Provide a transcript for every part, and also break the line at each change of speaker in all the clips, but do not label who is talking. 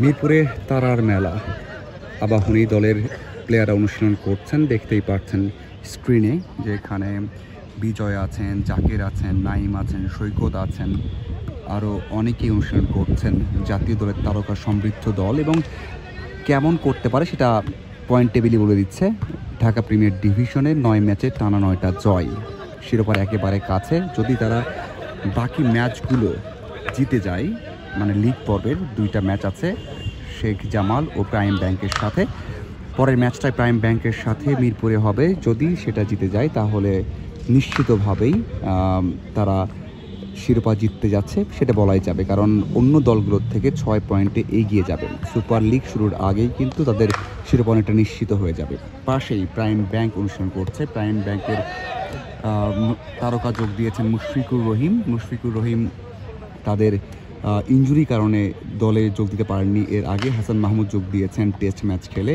মিরপুরে তারার মেলা। আবাহনী দলের প্লেয়াররা অনুশীলন করছেন, দেখতেই পাচ্ছেন স্ক্রিনে, যেখানে বিজয় আছেন, জাকির আছেন, নাইম আছেন, সৈকত আছেন, আরও অনেকেই অনুশীলন করছেন। জাতীয় দলের তারকা সমৃদ্ধ দল, এবং কেমন করতে পারে সেটা পয়েন্ট টেবিলই বলে দিচ্ছে। ঢাকা প্রিমিয়ার ডিভিশনের 9 ম্যাচে টানা 9টা জয়, শিরোপার একেবারে কাছে। যদি তারা বাকি ম্যাচগুলো জিতে যায়, মানে লিগ পর্বের 2টা ম্যাচ আছে শেখ জামাল ও প্রাইম ব্যাংকের সাথে, পরের ম্যাচটাই প্রাইম ব্যাংকের সাথে মিরপুরে হবে। যদি সেটা জিতে যায় তাহলে নিশ্চিতভাবেই তারা শিরোপা জিততে যাচ্ছে সেটা বলাই যাবে, কারণ অন্য দলগুলোর থেকে 6 পয়েন্টে এগিয়ে যাবে। সুপার লিগ শুরুর আগেই কিন্তু তাদের শিরোপা অনেকটা নিশ্চিত হয়ে যাবে। পাশেই প্রাইম ব্যাংক অনুসরণ করছে। প্রাইম ব্যাংকের তারকা যোগ দিয়েছেন মুশফিকুর রহিম তাদের ইনজুরি কারণে দলে যোগ দিতে পারেননি। এর আগে হাসান মাহমুদ যোগ দিয়েছেন টেস্ট ম্যাচ খেলে।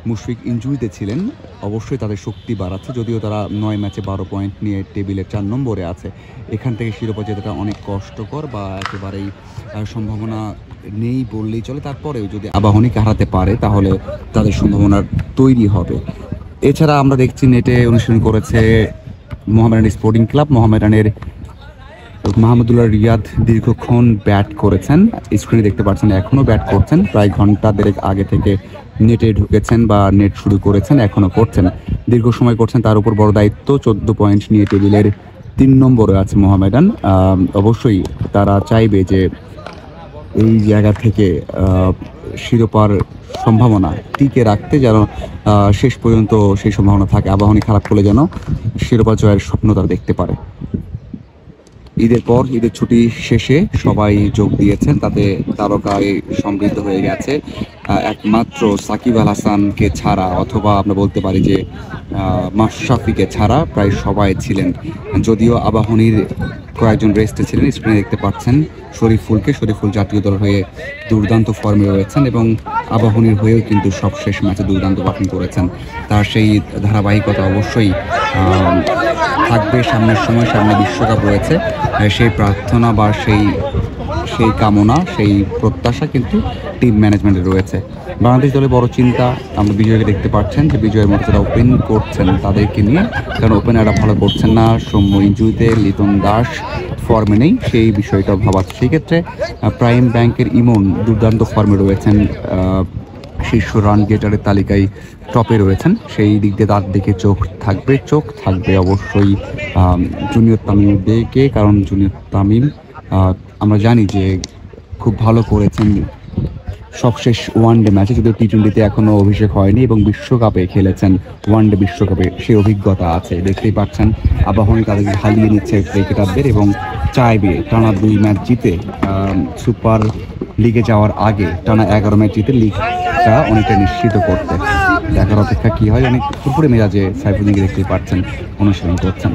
মুশফিক ইনজুরিতে ছিলেন, অবশ্যই তাদের শক্তি বাড়াচ্ছে। যদিও তারা 9 ম্যাচে 12 পয়েন্ট নিয়ে টেবিলের 4 নম্বরে আছে। এখান থেকে শিরোপা জেতাটা অনেক কষ্টকর বা একেবারেই সম্ভাবনা নেই বললেই চলে। তারপরেও যদি আবাহনীকে হারাতে পারে তাহলে তাদের সম্ভাবনা তৈরি হবে। এছাড়া আমরা দেখছি নেটে অনুশীলন করেছে মোহামেডান স্পোর্টিং ক্লাব। মোহামেডানের মাহমুদুল্লাহ রিয়াদ দীর্ঘক্ষণ ব্যাট করেছেন, স্ক্রিনে দেখতে পাচ্ছেন এখনও ব্যাট করছেন। প্রায় ঘন্টা দেড়েক আগে থেকে নেটে ঢুকেছেন বা নেট শুরু করেছেন, এখনও করছেন, দীর্ঘ সময় করছেন। তার উপর বড় দায়িত্ব, 14 পয়েন্ট নিয়ে টেবিলের 3 নম্বরে আছে মোহামেডান। অবশ্যই তারা চাইবে যে এই জায়গা থেকে শিরোপার সম্ভাবনা টিকে রাখতে, যেন শেষ পর্যন্ত সেই সম্ভাবনা থাকে। আবাহনী খারাপ করলে যেন শিরোপা জয়ের স্বপ্ন তারা দেখতে পারে। ঈদের পর, ঈদের ছুটি শেষে সবাই যোগ দিয়েছেন, তাতে তারকায় সমৃদ্ধ হয়ে গেছে। একমাত্র সাকিব আল হাসানকে ছাড়া, অথবা আমরা বলতে পারি যে মাশরাফিকে ছাড়া প্রায় সবাই ছিলেন। যদিও আবাহনীর কয়েকজন রেস্টে ছিলেন, স্ক্রিনে দেখতে পাচ্ছেন শরীফুল জাতীয় দল হয়ে দুর্দান্ত ফর্মে রয়েছেন, এবং আবাহনীর হয়েও কিন্তু সবশেষ ম্যাচে দুর্দান্ত ব্যাটিং করেছেন। তার সেই ধারাবাহিকতা অবশ্যই থাকবে সামনের সময়। সামনে বিশ্বকাপ রয়েছে, সেই প্রার্থনা বা সেই কামনা, সেই প্রত্যাশা কিন্তু টিম ম্যানেজমেন্টে রয়েছে। বাংলাদেশ দলে বড় চিন্তা, আমরা বিজয়কে দেখতে পাচ্ছেন যে বিজয়ের মতো যারা ওপেন করছেন তাদেরকে নিয়ে, কারণ ওপেনাররা ভালো করছেন না। সৌম্য ইনজুরিতে, লিটন দাস ফর্মে নেই, সেই বিষয়টাও ভাবাচ্ছে। সেই ক্ষেত্রে প্রাইম ব্যাংকের ইমন দুর্দান্ত ফর্মে রয়েছেন, শীর্ষ রান গেটারের তালিকায় টপে রয়েছেন। সেই দিক দিয়ে তার দিকে চোখ থাকবে অবশ্যই জুনিয়র তামিমের দিকে, কারণ জুনিয়র তামিম আমরা জানি যে খুব ভালো করেছেন সবশেষ ওয়ানডে ম্যাচে, যদিও টি-20তে এখনও অভিষেক হয়নি, এবং বিশ্বকাপে খেলেছেন, ওয়ানডে বিশ্বকাপে সেই অভিজ্ঞতা আছে। দেখতেই পাচ্ছেন আবাহনী তাদেরকে হারিয়ে নিচ্ছে ক্রিকেটারদের, এবং চাইবে টানা 2 ম্যাচ জিতে সুপার লিগে যাওয়ার আগে টানা 11 ম্যাচ জিতে লিগটা অনেকটা নিশ্চিত করতে। দেখার অপেক্ষা কী হয়। অনেক পুরোপুরি মেজাজে সাইফুদ্দিনকে দেখতেই পাচ্ছেন অনুশীলন করছেন।